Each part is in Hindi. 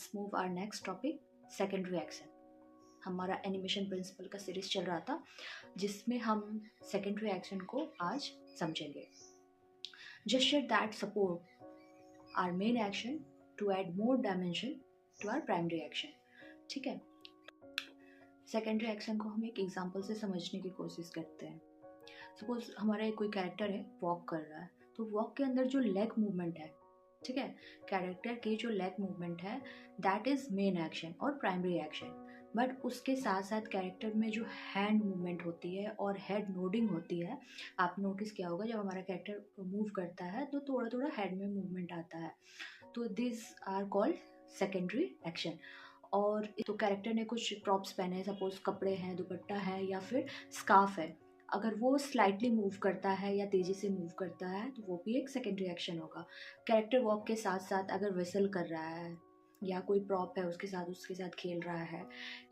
Let's move our next topic, secondary action. हमारा एनिमेशन प्रिंसिपल का सीरीज चल रहा था जिसमें हम सेकेंडरी एक्शन को आज समझेंगे। Gesture that support our main action to add more dimension to our primary action. ठीक है, सेकेंडरी एक्शन को हम एक एग्जांपल से समझने की कोशिश करते हैं। सपोज हमारा एक कोई कैरेक्टर है, वॉक कर रहा है, तो वॉक के अंदर जो लेग मूवमेंट है, ठीक है, कैरेक्टर की जो लेग मूवमेंट है दैट इज मेन एक्शन और प्राइमरी एक्शन। बट उसके साथ साथ कैरेक्टर में जो हैंड मूवमेंट होती है और हेड नोडिंग होती है, आप नोटिस किया होगा जब हमारा कैरेक्टर मूव करता है तो थोड़ा थोड़ा हेड में मूवमेंट आता है, तो this are called secondary action. और तो कैरेक्टर ने कुछ प्रॉप्स पहने हैं, सपोज कपड़े हैं, दुपट्टा है या फिर स्कार्फ है, अगर वो स्लाइटली मूव करता है या तेज़ी से मूव करता है तो वो भी एक सेकेंडरी एक्शन होगा। कैरेक्टर वॉक के साथ साथ अगर विसल कर रहा है या कोई प्रॉप है उसके साथ खेल रहा है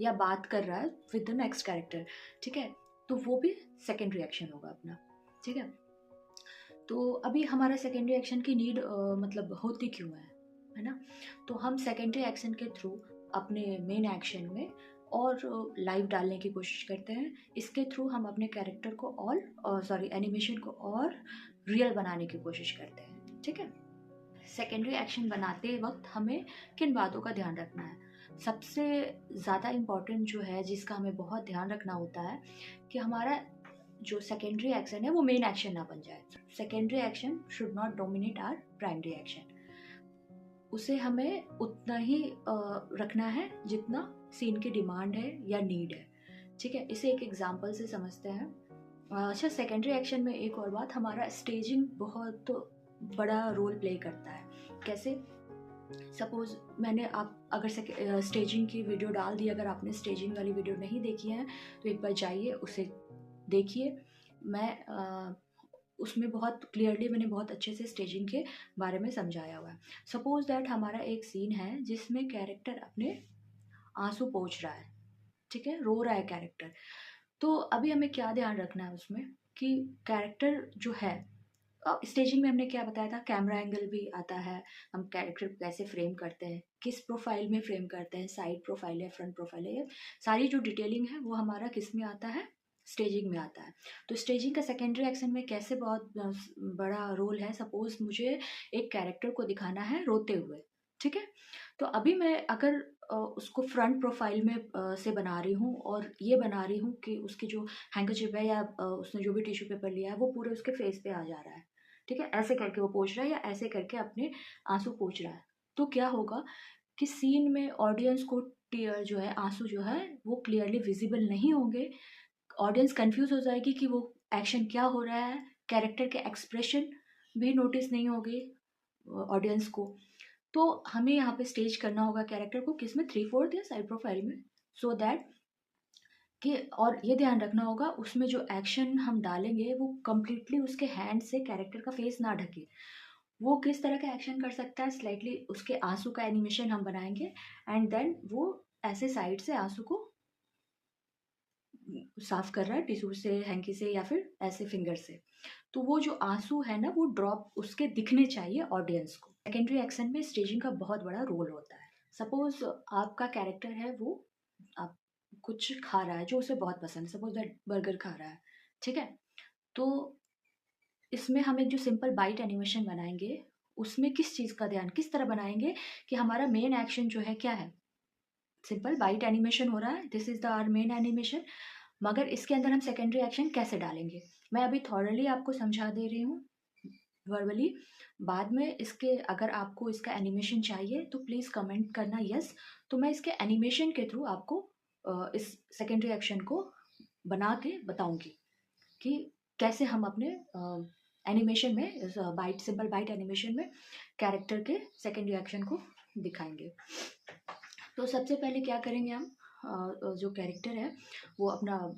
या बात कर रहा है विद द नेक्स्ट कैरेक्टर, ठीक है, तो वो भी सेकेंडरी एक्शन होगा अपना। ठीक है, तो अभी हमारा सेकेंडरी एक्शन की नीड मतलब होती क्यों है ना? तो हम सेकेंडरी एक्शन के थ्रू अपने मेन एक्शन में और लाइव डालने की कोशिश करते हैं। इसके थ्रू हम अपने कैरेक्टर को एनिमेशन को और रियल बनाने की कोशिश करते हैं। ठीक है, सेकेंडरी एक्शन बनाते वक्त हमें किन बातों का ध्यान रखना है? सबसे ज़्यादा इम्पॉर्टेंट जो है जिसका हमें बहुत ध्यान रखना होता है कि हमारा जो सेकेंडरी एक्शन है वो मेन एक्शन ना बन जाए। Secondary action should not dominate our primary action. उसे हमें उतना ही रखना है जितना सीन की डिमांड है या नीड है। ठीक है, इसे एक एग्जांपल से समझते हैं। अच्छा, सेकेंडरी एक्शन में एक और बात, हमारा स्टेजिंग बहुत बड़ा रोल प्ले करता है। कैसे? सपोज मैंने आप अगर स्टेजिंग की वीडियो डाल दी, अगर आपने स्टेजिंग वाली वीडियो नहीं देखी है तो एक बार जाइए उसे देखिए। मैं उसमें बहुत क्लियरली मैंने बहुत अच्छे से स्टेजिंग के बारे में समझाया हुआ है। सपोज दैट हमारा एक सीन है जिसमें कैरेक्टर अपने आंसू पोंछ रहा है, ठीक है, रो रहा है कैरेक्टर। तो अभी हमें क्या ध्यान रखना है उसमें कि कैरेक्टर जो है, स्टेजिंग में हमने क्या बताया था, कैमरा एंगल भी आता है, हम कैरेक्टर को कैसे फ्रेम करते हैं, किस प्रोफाइल में फ्रेम करते हैं, साइड प्रोफाइल है, फ्रंट प्रोफाइल है, सारी जो डिटेलिंग है वो हमारा किस में आता है, स्टेजिंग में आता है। तो स्टेजिंग का सेकेंडरी एक्शन में कैसे बहुत बड़ा रोल है। सपोज मुझे एक कैरेक्टर को दिखाना है रोते हुए, ठीक है, तो अभी मैं अगर उसको फ्रंट प्रोफाइल में से बना रही हूँ और ये बना रही हूँ कि उसकी जो हैंकरचिप है या उसने जो भी टिश्यू पेपर लिया है वो पूरे उसके फेस पे आ जा रहा है, ठीक है, ऐसे करके वो पोंछ रहा है या ऐसे करके अपने आंसू पोंछ रहा है, तो क्या होगा कि सीन में ऑडियंस को टीयर जो है, आंसू जो है वो क्लियरली विजिबल नहीं होंगे। ऑडियंस कंफ्यूज हो जाएगी कि वो एक्शन क्या हो रहा है, कैरेक्टर के एक्सप्रेशन भी नोटिस नहीं होगी ऑडियंस को। तो हमें यहाँ पे स्टेज करना होगा कैरेक्टर को किस में, 3/4 या साइड प्रोफाइल में, सो दैट कि, और ये ध्यान रखना होगा उसमें जो एक्शन हम डालेंगे वो कम्प्लीटली उसके हैंड से कैरेक्टर का फेस ना ढके। वो किस तरह का एक्शन कर सकता है, स्लाइटली उसके आंसू का एनिमेशन हम बनाएंगे एंड देन वो ऐसे साइड से आंसू को साफ कर रहा है टिश्यू से, हैंकी से या फिर ऐसे फिंगर से, तो वो जो आंसू है ना वो ड्रॉप उसके दिखने चाहिए ऑडियंस को। सेकेंडरी एक्शन में स्टेजिंग का बहुत बड़ा रोल होता है। सपोज आपका कैरेक्टर है, वो आप कुछ खा रहा है जो उसे बहुत पसंद है, सपोज दैट बर्गर खा रहा है, ठीक है, तो इसमें हम एक जो सिंपल बाइट एनिमेशन बनाएंगे उसमें किस चीज़ का ध्यान किस तरह बनाएंगे कि हमारा मेन एक्शन जो है क्या है, सिंपल बाइट एनिमेशन हो रहा है, this is the our main animation, मगर इसके अंदर हम सेकेंडरी एक्शन कैसे डालेंगे मैं अभी थॉरली आपको समझा दे रही हूँ वर्बली। बाद में इसके अगर आपको इसका एनिमेशन चाहिए तो प्लीज़ कमेंट करना यस, तो मैं इसके एनिमेशन के थ्रू आपको इस सेकेंडरी एक्शन को बना के बताऊंगी कि कैसे हम अपने एनिमेशन में, सिंपल बाइट एनिमेशन में कैरेक्टर के सेकेंडरी एक्शन को दिखाएंगे। तो सबसे पहले क्या करेंगे हम, जो कैरेक्टर है वो अपना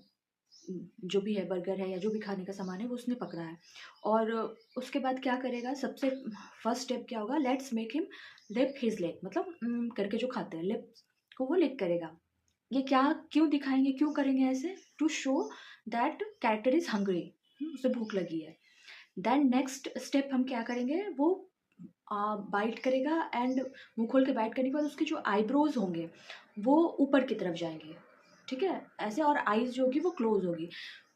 जो भी है बर्गर है या जो भी खाने का सामान है वो उसने पकड़ा है, और उसके बाद क्या करेगा, सबसे फर्स्ट स्टेप क्या होगा, let's make him lip his leg, मतलब करके जो खाते हैं लिप को वो लिक करेगा। ये क्या क्यों दिखाएंगे, क्यों करेंगे ऐसे, to show that character is hungry, उसे भूख लगी है। देन नेक्स्ट स्टेप हम क्या करेंगे, वो बाइट करेगा एंड मुंह खोल के बाइट करने के बाद उसके जो आईब्रोज होंगे वो ऊपर की तरफ जाएंगे, ठीक है, ऐसे, और आईज जो होगी वो क्लोज होगी,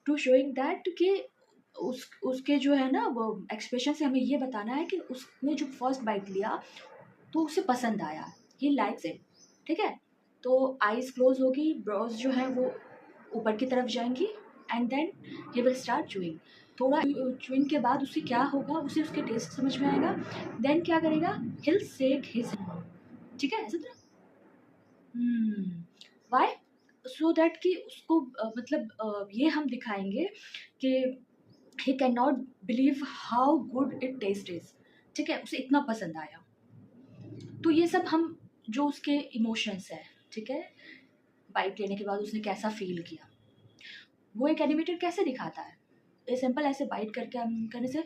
टू शोइंग दैट कि उसके जो है ना वो एक्सप्रेशन से हमें ये बताना है कि उसने जो फर्स्ट बाइट लिया तो उसे पसंद आया, ही लाइक्स इट, ठीक है। तो आईज क्लोज होगी, ब्रोज जो है वो ऊपर की तरफ जाएंगी and then he will start chewing. थोड़ा चूइंग के बाद उसे क्या होगा, उसे उसके टेस्ट समझ में आएगा, देन क्या करेगा, हिल सेक हिज, ठीक है, ऐसा तो। वाई, सो दैट कि उसको ये हम दिखाएंगे कि he can not believe how good it taste is, ठीक है, उसे इतना पसंद आया। तो ये सब हम जो उसके इमोशंस है, ठीक है, बाइट लेने के बाद उसने कैसा फील किया, वो एक एनिमेटेड कैसे दिखाता है। ये सिंपल ऐसे बाइट करके हम करने से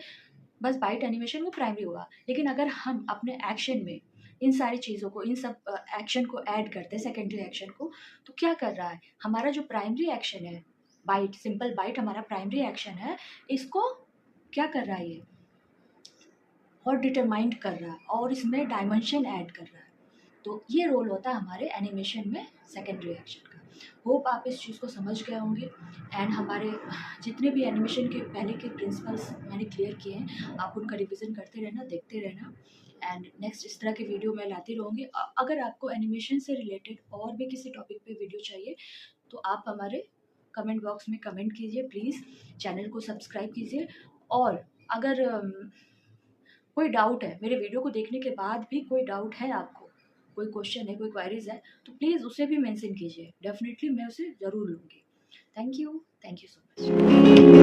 बस बाइट एनिमेशन वो प्राइमरी होगा, लेकिन अगर हम अपने एक्शन में इन सारी चीज़ों को, इन सब एक्शन को ऐड करते हैं सेकेंडरी एक्शन को, तो क्या कर रहा है, हमारा जो प्राइमरी एक्शन है बाइट, सिंपल बाइट हमारा प्राइमरी एक्शन है, इसको क्या कर रहा है ये, और डिटरमाइंड कर रहा है और इसमें डायमेंशन ऐड कर रहा है। तो ये रोल होता है हमारे एनिमेशन में सेकेंडरी एक्शन का। होप आप इस चीज़ को समझ गए होंगे एंड हमारे जितने भी एनिमेशन के पहले के प्रिंसिपल्स मैंने क्लियर किए हैं, आप उनका रिवीजन करते रहना, देखते रहना, एंड नेक्स्ट इस तरह के वीडियो मैं लाती रहूँगी। अगर आपको एनिमेशन से रिलेटेड और भी किसी टॉपिक पे वीडियो चाहिए तो आप हमारे कमेंट बॉक्स में कमेंट कीजिए प्लीज़, चैनल को सब्सक्राइब कीजिए, और अगर कोई डाउट है, मेरे वीडियो को देखने के बाद भी कोई डाउट है आपको, कोई क्वेश्चन है, कोई क्वेरीज है, तो प्लीज़ उसे भी मेंशन कीजिए, डेफिनेटली मैं उसे ज़रूर लूँगी। Thank you so much.